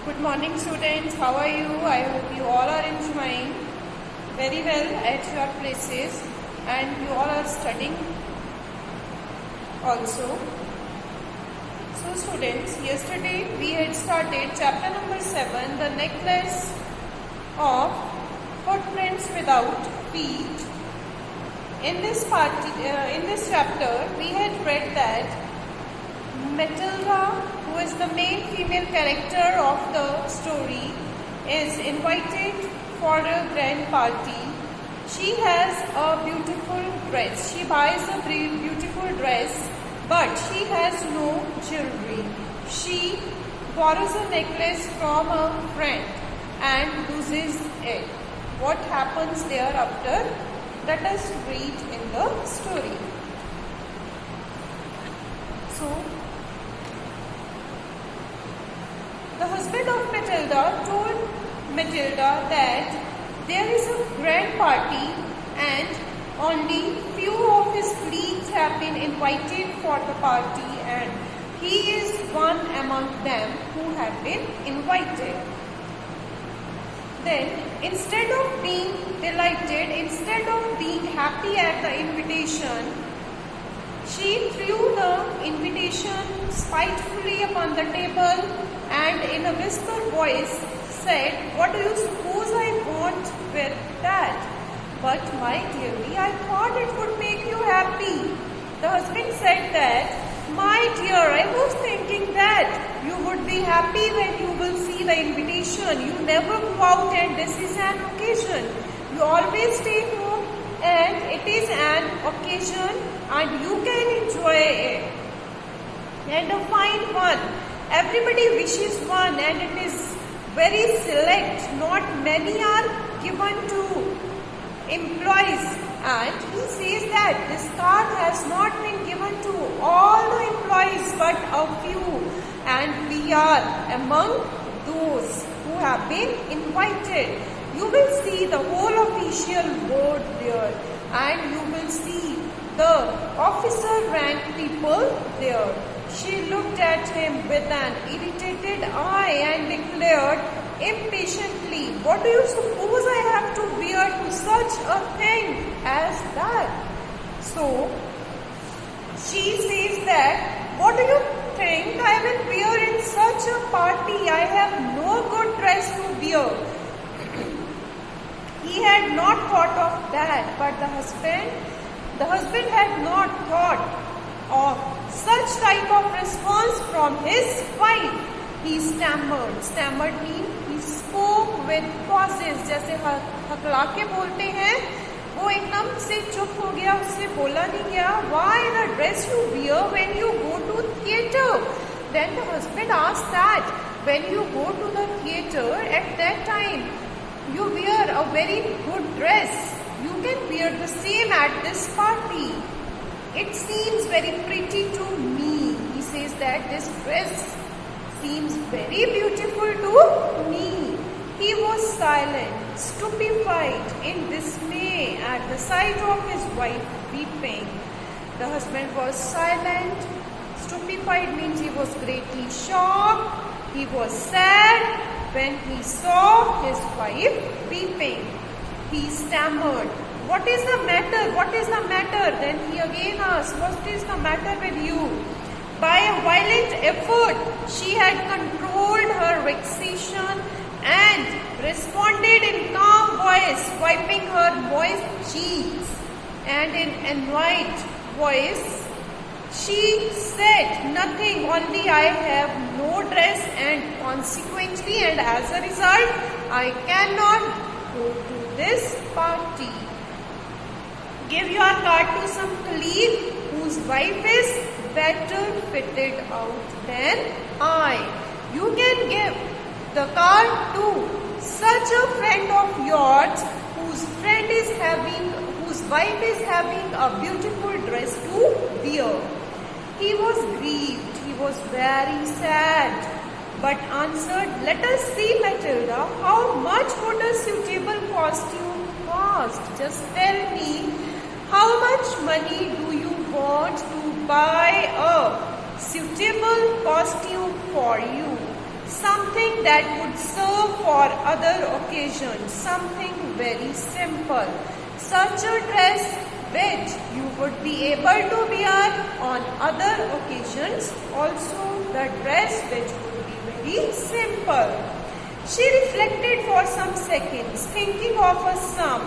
Good morning students, how are you? I hope you all are enjoying very well at your places and you all are studying also. So students, yesterday we had started chapter number 7, the necklace of footprints without feet. In this chapter we had read that Matilda, who is the main female character of the story, is invited for a grand party. She has a beautiful dress. She buys a beautiful dress, but she has no jewelry. She borrows a necklace from a friend and loses it. What happens thereafter? Let us read in the story. So, the husband of Matilda told Matilda that there is a grand party and only few of his colleagues have been invited for the party and he is one among them who have been invited. Then instead of being delighted, instead of being happy at the invitation, she threw the invitation spitefully upon the table and in a whispered voice said, "What do you suppose I want with that? But my dearie, I thought it would make you happy." The husband said that, "My dear, I was thinking that you would be happy when you will see the invitation. You never go out and this is an occasion. You always stay home and it is an occasion and you can enjoy it. And a fine one. Everybody wishes one and it is very select. Not many are given to employees." And he says that this card has not been given to all the employees but a few. And we are among those who have been invited. You will see the whole official board there and you will see the officer rank people there. She looked at him with an irritated eye and declared impatiently, "What do you suppose I have to wear to such a thing as that?" So she says that, "What do you think I will wear in such a party? I have no good dress to wear." He had not thought of that, but the husband had not thought of such type of response from his wife. He stammered. Stammered means he spoke with pauses. जैसे हकला के बोलते हैं, वो एकदम से चुप हो गया, उससे बोला नहीं गया. "Why the dress you wear when you go to theatre?" Then the husband asked that when you go to the theatre at that time, you wear a very good dress. You can wear the same at this party. It seems very pretty to me. He says that this dress seems very beautiful to me. He was silent, stupefied, in dismay at the sight of his wife weeping. The husband was silent. Stupefied means he was greatly shocked. He was sad when he saw his wife weeping. He stammered, "What is the matter? What is the matter?" Then he again asked, "What is the matter with you?" By a violent effort, she had controlled her vexation and responded in calm voice, wiping her moist cheeks. And in annoyed voice, she said, "Nothing, only I have no dress and consequently and as a result, I cannot go to this party. Give your card to some colleague whose wife is better fitted out than I. You can give the card to such a friend of yours whose wife is having a beautiful dress to wear." He was grieved. He was very sad, but answered, "Let us see, Matilda, how much would a suitable costume cost? Just tell me, how much money do you want to buy a suitable costume for you?" something that would serve for other occasions, something very simple. Such a dress which you would be able to wear on other occasions, also the dress which would be very simple. She reflected for some seconds, thinking of a sum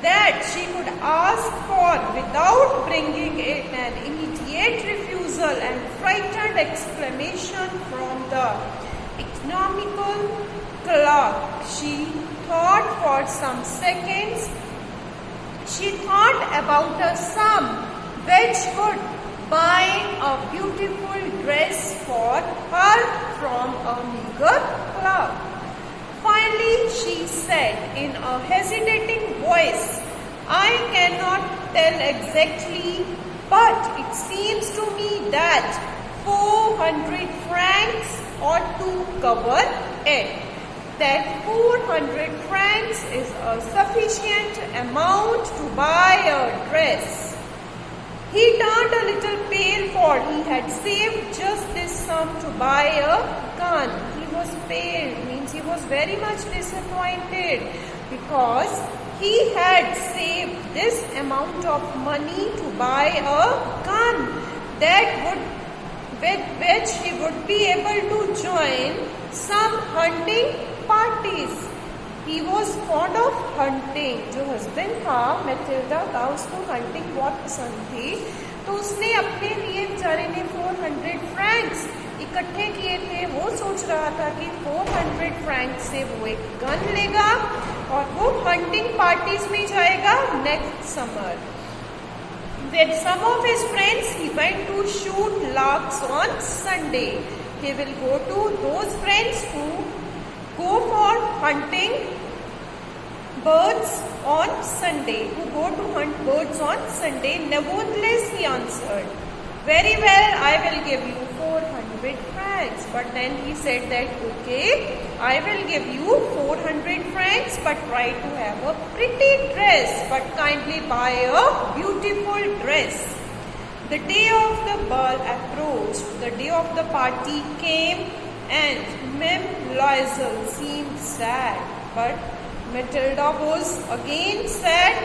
that she could ask for without bringing it an immediate refusal and frightened exclamation from the economical clerk. She thought for some seconds. She thought about a sum which could buy a beautiful dress for her from a meager clerk. Finally, she said in a hesitating voice, I cannot tell exactly, but it seems to me that 400 francs ought to cover it. That 400 francs is a sufficient amount to buy a dress. He turned a little pale, for he had saved just this sum to buy a gun. He was pale, means he was very much disappointed because he had saved this amount of money to buy a gun with which he would be able to join some hunting parties. He was fond of hunting. जो husband था Matilda का, उसको hunting बहुत पसंद थी, तो उसने अपने लिए बेचारे ने 400 फ्रैंक्स इकट्ठे किए थे. वो सोच रहा था कि 400 फ्रैंक्स से वो एक गन लेगा और वो हंटिंग पार्टीज में जाएगा next summer. With some of his friends, he went to shoot larks on Sunday. He will go to those friends who go for hunting birds on Sunday, who go to hunt birds on Sunday. Nevertheless, he answered, very well, I will give you 400 francs. But then he said that, okay, I will give you 400 francs, but try to have a pretty dress, but kindly buy a beautiful dress. The day of the ball approached. The day of the party came, and Mem Loisel seemed sad, but Matilda was again sad.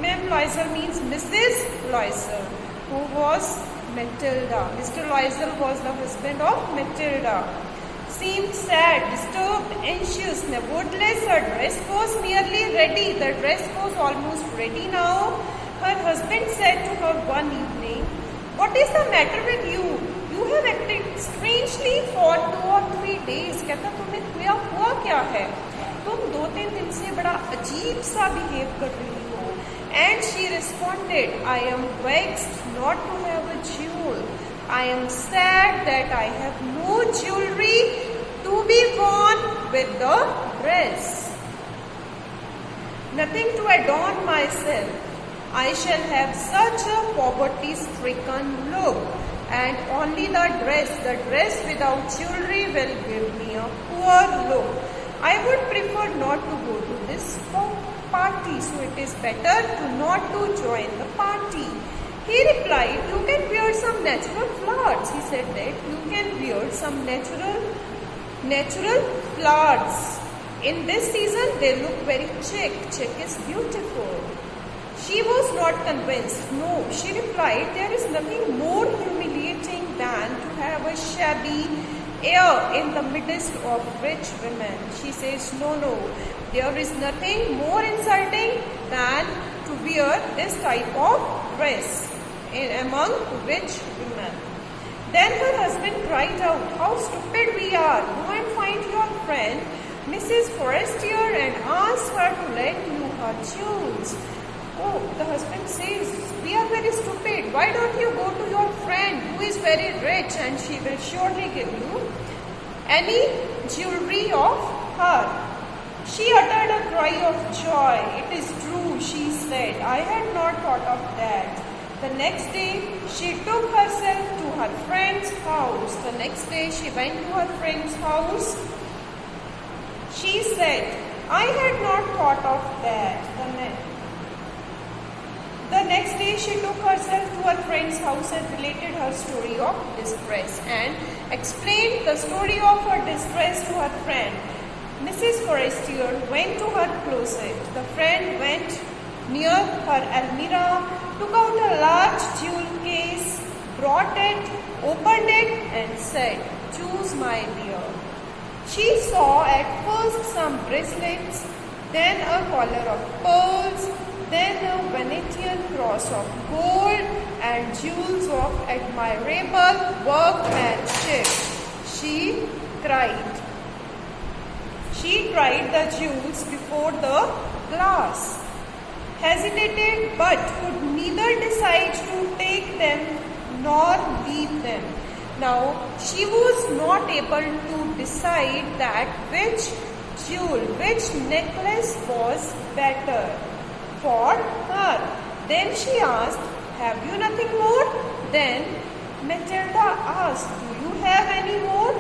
Mem Loisel means Mrs. Loisel, who was Matilda. Mr. Loisel was the husband of Matilda. Seemed sad, disturbed, anxious. Nevertheless, her dress was nearly ready. The dress was almost ready now. Her husband said to her one evening, what is the matter with you? You have acted strangely for 2 or 3 days. कहता तुम्हें हुआ क्या है? तुम 2-3 दिन से बड़ा अजीब सा बिहेव कर रही हो. And she responded, I am vexed not to have a jewel. I am sad that I have no jewelry to be worn with the dress. Nothing to adorn myself. I shall have such a poverty-stricken look, and only the dress without jewelry will give me a poor look. I would prefer not to go to this party, so it is better not to join the party. He replied, you can wear some natural flowers. He said that you can wear some natural flowers. In this season, they look very chic. Chic is beautiful. She was not convinced. No, she replied, there is nothing more humiliating than to have a shabby air in the midst of rich women. She says, no, there is nothing more insulting than to wear this type of dress among rich women. Then her husband cried out, how stupid we are. Go and find your friend, Mrs. Forestier, and ask her to lend you her jewels. Oh, the husband says, we are very stupid. Why don't you go to your friend who is very rich, and she will surely give you any jewelry of her. She uttered a cry of joy. It is true, she said. I had not thought of that. The next day, she took herself to her friend's house. The next day, she went to her friend's house. She said, I had not thought of that. The next day, she took herself to her friend's house and related her story of distress. And explained the story of her distress to her friend. Mrs. Forestier went to her closet. The friend went near her almirah, took out a large jewel case, brought it, opened it, and said, "Choose, my dear." She saw at first some bracelets, then a collar of pearls, then a Venetian cross of gold, and jewels of admirable workmanship. She tried the jewels before the glass, hesitated but could neither decide to take them nor leave them. Now, she was not able to decide that which necklace was better for her. Then she asked, "Have you nothing more?" Then Matilda asked, "Do you have any more?"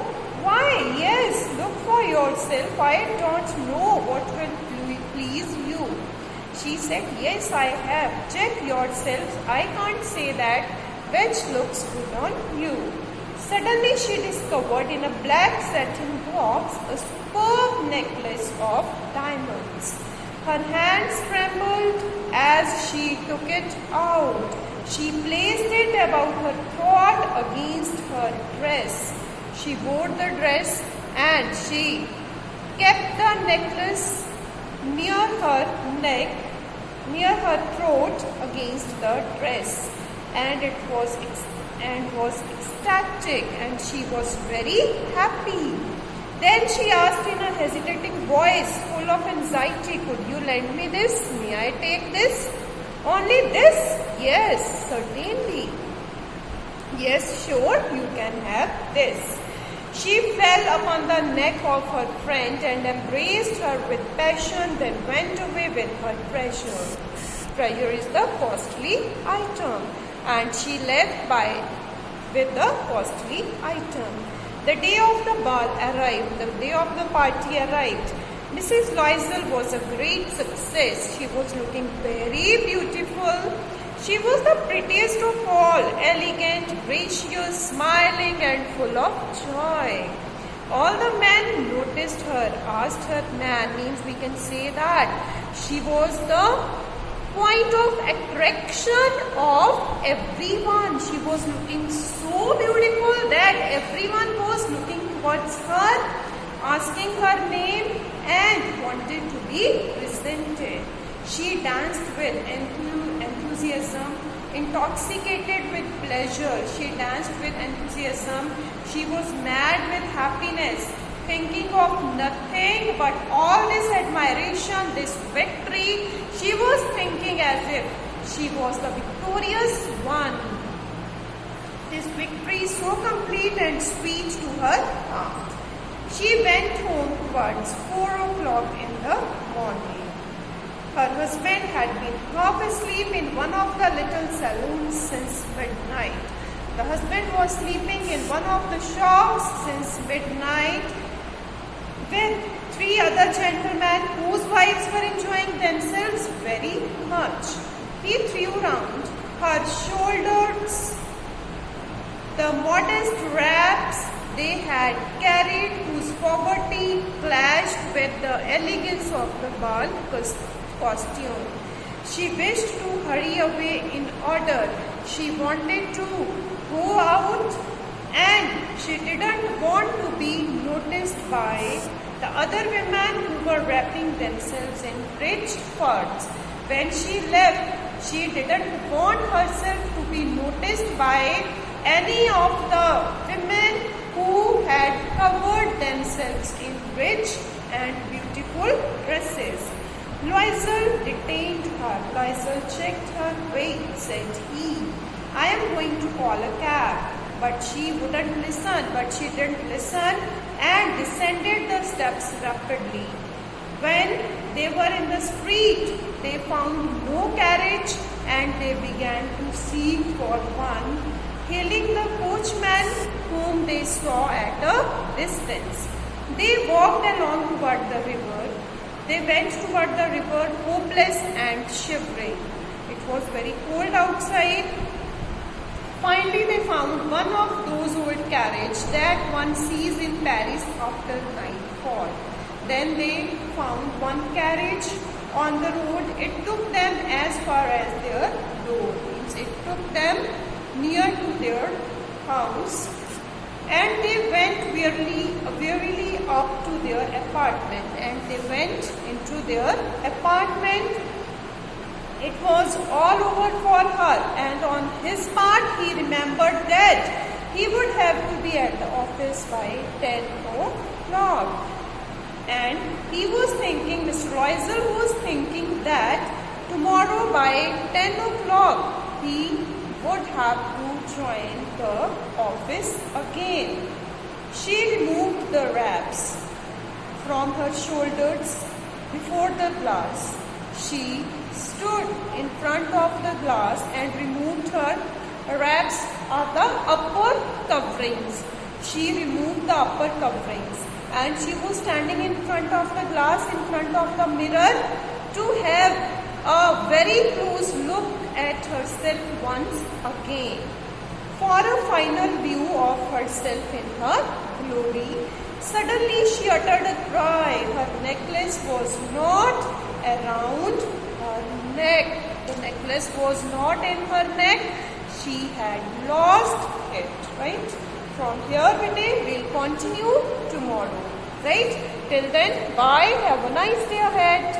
"Why, yes, look for yourself. I don't know what will please you." She said, "Yes, I have. Check yourself. I can't say that which looks good on you." Suddenly she discovered in a black satin box a superb necklace of diamonds. Her hands trembled as she took it out. She placed it about her throat against her dress. She wore the dress and she kept the necklace near her neck, near her throat against the dress, and was ecstatic, and she was very happy. Then she asked in a hesitating voice, full of anxiety, "Could you lend me this? May I take this?" "Only this?" "Yes, certainly." "Yes, sure, you can have this." She fell upon the neck of her friend and embraced her with passion, then went away with her treasure. Treasure is the costly item, and she left with the costly item. The day of the ball arrived. The day of the party arrived. Mrs. Loisel was a great success. She was looking very beautiful. She was the prettiest of all, elegant, gracious, smiling, and full of joy. All the men noticed her, asked her. Man means we can say that she was the point of attraction of everyone. She was looking so beautiful that everyone was looking towards her, asking her name, and wanted to be presented. She danced with enthusiasm, intoxicated with pleasure. She danced with enthusiasm. She was mad with happiness, thinking of nothing but all this admiration, this victory. She was thinking as if she was the victorious one. This victory so complete and sweet to her heart. She went home towards 4 o'clock in the morning. Her husband had been half asleep in one of the little saloons since midnight. The husband was sleeping in one of the shops since midnight with 3 other gentlemen whose wives were enjoying themselves very much. He threw round her shoulders the modest wraps they had carried, whose poverty clashed with the elegance of the ball costume. She wished to hurry away in order. She wanted to go out, and she didn't want to be noticed by the other women who were wrapping themselves in rich furs. When she left, she didn't want herself to be noticed by any of the women who had covered themselves in rich and beautiful dresses. Loisel detained her. Loisel checked her. "Wait," said he. "I am going to call a cab." But she wouldn't listen. But she didn't listen and descended the steps rapidly. When they were in the street, they found no carriage, and they began to seek for one, hailing the coachman whom they saw at a distance. They walked along toward the river. They went toward the river, hopeless and shivering. It was very cold outside. Finally, they found one of those old carriages that one sees in Paris after nightfall. Then they found one carriage on the road. It took them as far as their door. Means it took them near to their house, and they went wearily up to their apartment. And they went into their apartment. It was all over for her, and on his part he remembered that he would have to be at the office by 10 o'clock. And he was thinking, Mr. Loisel was thinking that tomorrow by 10 o'clock he would have to join the office again. She removed the wraps from her shoulders before the glass. She stood in front of the glass and removed her wraps of the upper coverings. She removed the upper coverings, and she was standing in front of the glass, in front of the mirror, to have a very close look at herself once again. For a final view of herself in her glory, suddenly she uttered a cry. Her necklace was not around her neck. The necklace was not in her neck. She had lost it, right? From here, we'll continue tomorrow, right? Till then, bye. Have a nice day ahead.